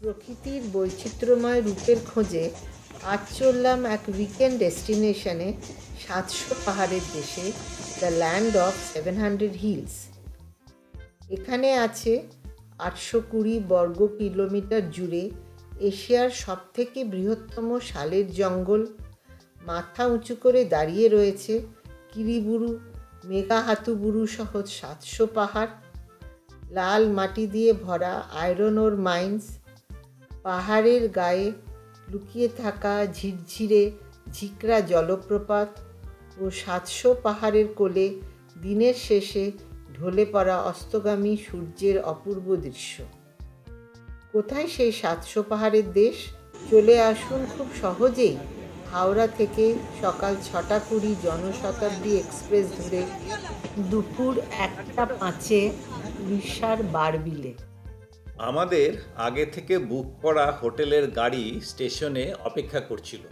প্রকৃতির বৈচিত্র্যময় রূপের খোঁজে আজ চললাম এক উইকেন্ড ডেস্টিনেশনে ৭০০ পাহাড়ের দেশে, দ্য ল্যান্ড অফ 700 হিলস। এখানে আছে ৮২০ বর্গ কিলোমিটার জুড়ে এশিয়ার সবথেকে বৃহত্তম শালের জঙ্গল। মাথা উঁচু করে দাঁড়িয়ে রয়েছে কিরিবুরু, মেঘাহাতুবুরু সহ ৭০০ পাহাড়। লাল মাটি দিয়ে ভরা আয়রন ওর মাইন্স, পাহাড়ের গায়ে লুকিয়ে থাকা ঝিরঝিরে ঝিকরা জলপ্রপাত ও ৭০০ পাহাড়ের কোলে দিনের শেষে ঢলে পড়া অস্তগামী সূর্যের অপূর্ব দৃশ্য। কোথায় সেই ৭০০ পাহাড়ের দেশ? চলে আসুন খুব সহজেই হাওড়া থেকে সকাল ৬টা ২০ জনশতাব্দী এক্সপ্রেস ধরে দুপুর ১টা ৫-এ উড়িষ্যার বারবিলে। আমাদের আগে থেকে বুক করা হোটেলের গাড়ি স্টেশনে অপেক্ষা করছিল।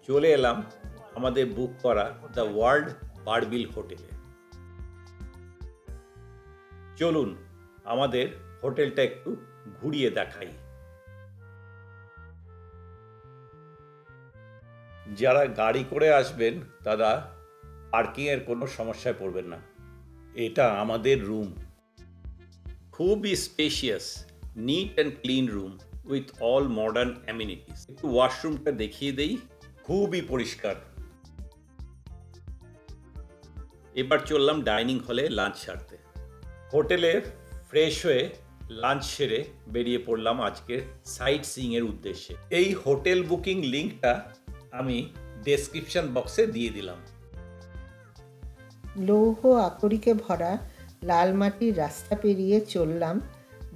চলে এলাম আমাদের বুক করা দ্য ওয়ার্ল্ড বারবিল হোটেলে। চলুন আমাদের হোটেলটা একটু ঘুরিয়ে দেখাই। যারা গাড়ি করে আসবেন তারা পার্কিংয়ের কোনো সমস্যায় পড়বেন না। এটা আমাদের রুম, খুবই spacious, neat and clean room with all modern amenities. একটু ওয়াশরুমটা দেখিয়ে দেই, খুবই পরিষ্কার। এবার চললাম ডাইনিং হলে লাঞ্চ সারতে। হোটেলে ফ্রেশ হয়ে লাঞ্চ সেরে বেরিয়ে পড়লাম আজকের সাইট সিইংয়ের উদ্দেশ্যে। এই হোটেল বুকিং লিঙ্কটা আমি ডেসক্রিপশন বক্সে দিয়ে দিলাম। লৌহ আকরিকে ভরা লাল মাটির রাস্তা পেরিয়ে চললাম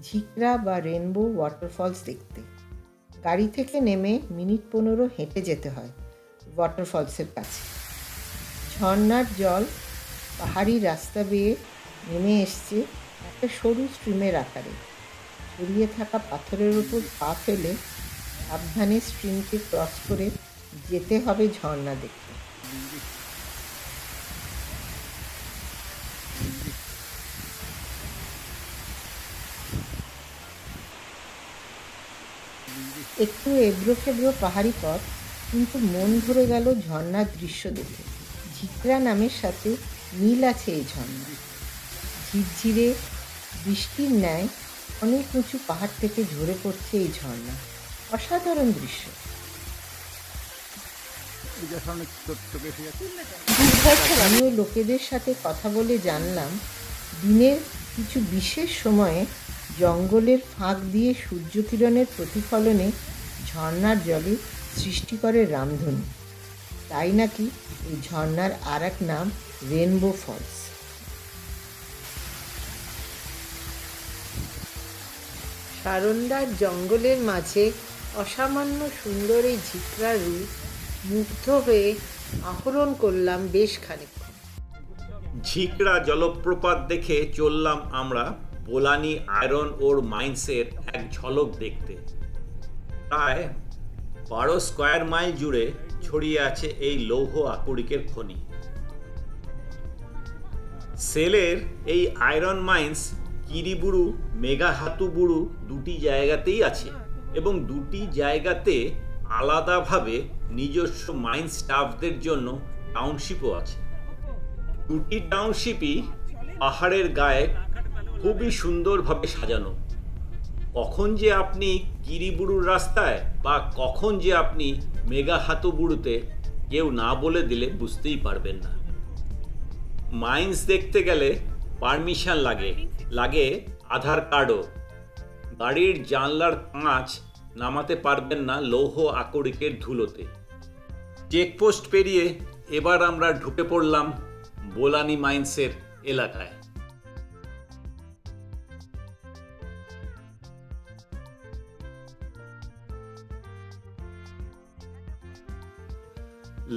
ঝিকরা বা রেনবো ওয়াটারফলস দেখতে। গাড়ি থেকে নেমে মিনিট ১৫ হেঁটে যেতে হয় ওয়াটারফলসের কাছে। ঝর্ণার জল পাহাড়ি রাস্তা বেয়ে নেমে এসছে একটা সরু স্ট্রিমের আকারে। ছড়িয়ে থাকা পাথরের উপর পা ফেলে সাবধানে স্ট্রিমকে ক্রস করে যেতে হবে ঝর্ণা দেখতে। একটু এবড়ো খেবড়ো পাহাড়ি পথ, কিন্তু মন ভরে গেল ঝর্ণার দৃশ্য দেখে। ঝিকরা নামের সাথে মিল আছে এই ঝর্ণা। ঝিরঝিরে বৃষ্টির ন্যায় অনেক উঁচু পাহাড় থেকে ঝরে পড়ছে এই ঝর্ণা। অসাধারণ দৃশ্য। স্থানীয় লোকেদের সাথে কথা বলে জানলাম দিনের কিছু বিশেষ সময়ে জঙ্গলের ফাঁক দিয়ে সূর্যকিরণের প্রতিফলনে ঝর্ণার জলে সৃষ্টি করে রামধনু। তাই নাকি এই ঝর্ণার আর এক নাম রেনবো ফলস। সারন্দার জঙ্গলের মাঝে অসামান্য সুন্দর এই ঝিকরার রূপ মুগ্ধ হয়ে আহরণ করলাম বেশ খানিকক্ষণ। ঝিকরা জলপ্রপাত দেখে চললাম আমরা বোলানি আয়রন ওর মাইন্সের এক ঝলক দেখতে। প্রায় ১২ স্কয়ার মাইল জুড়ে ছড়িয়ে আছে এই লৌহ আকরিকের খনি। সেলের এই আয়রন মাইন্স কিরিবুরু, মেঘাহাতুবুরু দুটি জায়গাতেই আছে এবং দুটি জায়গাতে আলাদাভাবে নিজস্ব মাইন্স স্টাফদের জন্য টাউনশিপও আছে। দুটি টাউনশিপই পাহাড়ের গায়ে খুবই সুন্দরভাবে সাজানো। কখন যে আপনি কিরিবুরুর রাস্তায় বা কখন যে আপনি মেঘাহাতুবুরুতে কেউ না বলে দিলে বুঝতেই পারবেন না। মাইন্স দেখতে গেলে পারমিশন লাগে আধার কার্ডও। গাড়ির জানলার কাঁচ নামাতে পারবেন না লৌহ আকরিকের ধুলোতে। চেকপোস্ট পেরিয়ে এবার আমরা ঢুকে পড়লাম বোলানি মাইন্সের এলাকায়।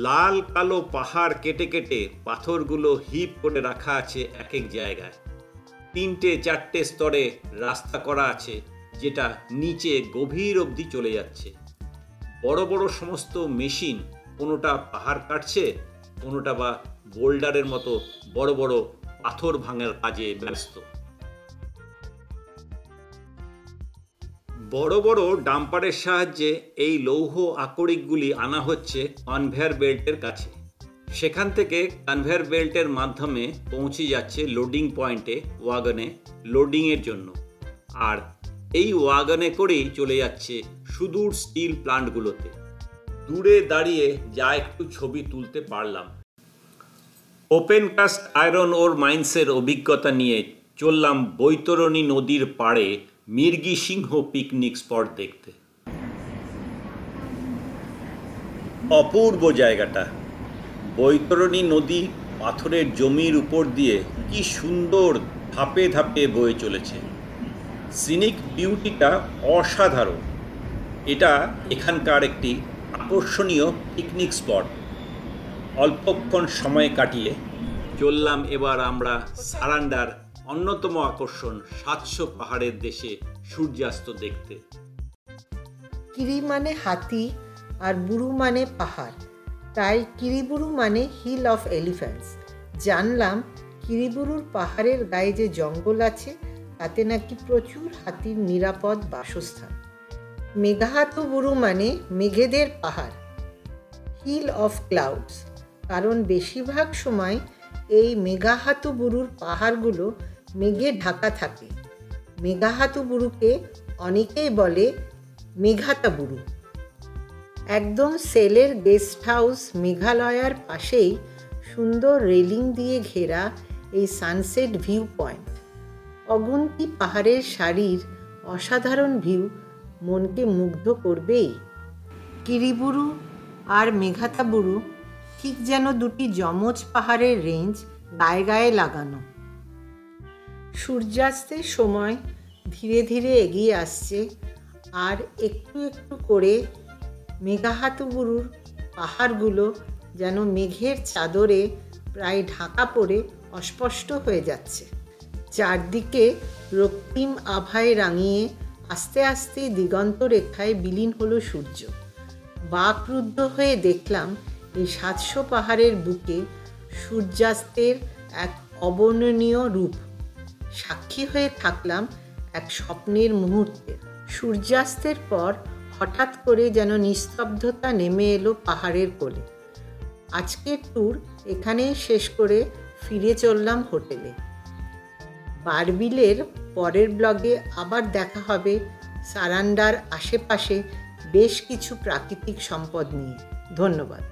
লাল কালো পাহাড় কেটে কেটে পাথরগুলো হিপ করে রাখা আছে এক এক জায়গায়। ৩-৪টে স্তরে রাস্তা করা আছে, যেটা নিচে গভীর অবধি চলে যাচ্ছে। বড় বড় সমস্ত মেশিন কোনোটা পাহাড় কাটছে, কোনোটা বা বোল্ডারের মতো বড় বড় পাথর ভাঙার কাজে ব্যস্ত। বড় বড় ডাম্পারের সাহায্যে এই লৌহ আকরিকগুলি আনা হচ্ছে কনভেয়ার বেল্টের কাছে। সেখান থেকে কনভেয়ার বেল্টের মাধ্যমে পৌঁছে যাচ্ছে লোডিং পয়েন্টে ওয়াগনে লোডিংয়ের জন্য, আর এই ওয়াগনে করেই চলে যাচ্ছে সুদূর স্টিল প্লান্টগুলোতে। দূরে দাঁড়িয়ে যা একটু ছবি তুলতে পারলাম। ওপেন কাস্ট আয়রন ওর মাইন্সের অভিজ্ঞতা নিয়ে চললাম বৈতরণী নদীর পাড়ে মির্গি সিংহ পিকনিক স্পট দেখতে। অপূর্ব জায়গাটা। বৈতরণী নদী পাথরের জমির উপর দিয়ে কি সুন্দর ধাপে ধাপে বয়ে চলেছে। সিনিক বিউটিটা অসাধারণ। এটা এখানকার একটি আকর্ষণীয় পিকনিক স্পট। অল্পক্ষণ সময় কাটিয়ে চললাম এবার আমরা সারান্ডার অন্যতম আকর্ষণ ৭০০ পাহাড়ের দেশে সূর্যাস্ত দেখতে। কিরি মানে হাতি আর বুরু মানে পাহাড়, তাই কিরিবুরু মানে হিল অফ এলিফ্যান্টস। জানলাম কিরিবুরুর পাহাড়ের গায়ে যে জঙ্গল আছে তাতে নাকি প্রচুর হাতির নিরাপদ বাসস্থান। মেঘাহাতুবুরু মানে মেঘেদের পাহাড়, হিল অফ ক্লাউডস, কারণ বেশিরভাগ সময় এই মেঘাহাতুবুরুর পাহাড়গুলো মেঘে ঢাকা থাকে। মেঘাহাতুবুরুকে অনেকেই বলে মেঘাতাবুরু। একদম সেলের গেস্ট হাউস মেঘালয়ার পাশেই সুন্দর রেলিং দিয়ে ঘেরা এই সানসেট ভিউ পয়েন্ট। অগুন্তি পাহাড়ের সারির অসাধারণ ভিউ মনকে মুগ্ধ করবেই। কিরিবুরু আর মেঘাতাবুরু ঠিক যেন দুটি যমজ পাহাড়ের রেঞ্জ গায়ে গায়ে লাগানো। সূর্যাস্তের সময় ধীরে ধীরে এগিয়ে আসছে, আর একটু একটু করে মেঘাহাতুবুরুর পাহাড়গুলো যেন মেঘের চাদরে প্রায় ঢাকা পড়ে অস্পষ্ট হয়ে যাচ্ছে। চারদিকে রক্তিম আভায় রাঙিয়ে আস্তে আস্তে দিগন্ত রেখায় বিলীন হলো সূর্য। বাকরুদ্ধ হয়ে দেখলাম এই ৭০০ পাহাড়ের বুকে সূর্যাস্তের এক অবর্ণনীয় রূপ। সাক্ষী হয়ে থাকলাম এক স্বপ্নের মুহূর্তে। সূর্যাস্তের পর হঠাৎ করে যেন নিস্তব্ধতা নেমে এলো পাহাড়ের কোলে। আজকের ট্যুর এখানেই শেষ করে ফিরে চললাম হোটেলে। বারবিলের পরের ব্লগে আবার দেখা হবে সারান্ডার আশেপাশে বেশ কিছু প্রাকৃতিক সম্পদ নিয়ে। ধন্যবাদ।